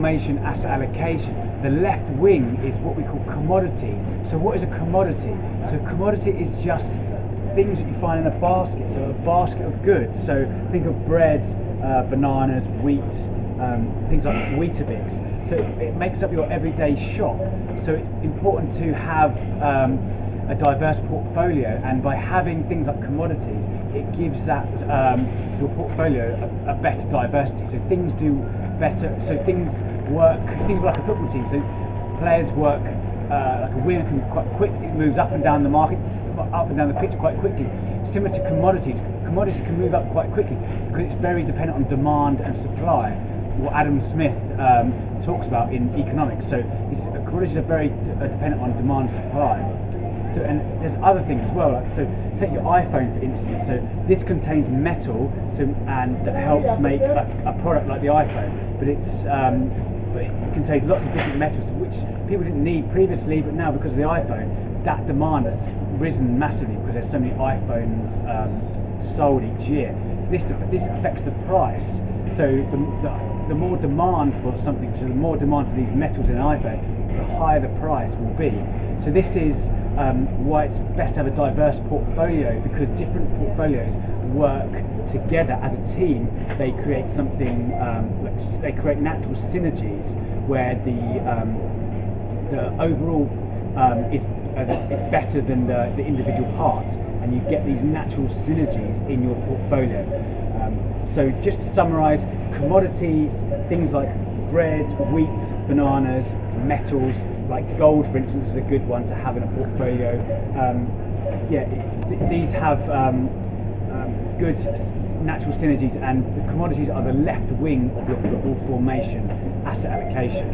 Formation asset allocation. The left wing is what we call commodity. So what is a commodity? So commodity is just things that you find in a basket, so a basket of goods. So think of bread, bananas, wheat, things like Weetabix. So it makes up your everyday shop. So it's important to have a diverse portfolio, and by having things like commodities, it gives that your portfolio a better diversity. So things do better. So things work. Think of like a football team. So players work like a winger can quite quick. It moves up and down the market, up and down the pitch quite quickly. Similar to commodities. Commodities can move up quite quickly because it's very dependent on demand and supply. What Adam Smith talks about in economics. So commodities are very dependent on demand and supply. So, and there's other things as well. So take your iPhone for instance. So this contains metal, and that helps make a product like the iPhone. But but it contains lots of different metals which people didn't need previously, but now because of the iPhone, that demand has risen massively because there's so many iPhones sold each year. So this affects the price. So the more demand for something, so the more demand for these metals in an iPhone, the higher the price will be. So this is why it's best to have a diverse portfolio, because different portfolios work together as a team. They create something, they create natural synergies where the overall is better than the individual parts, and you get these natural synergies in your portfolio. So just to summarise, commodities, things like bread, wheat, bananas, metals, like gold for instance is a good one to have in a portfolio. These have good natural synergies, and the commodities are the left wing of your football formation asset allocation.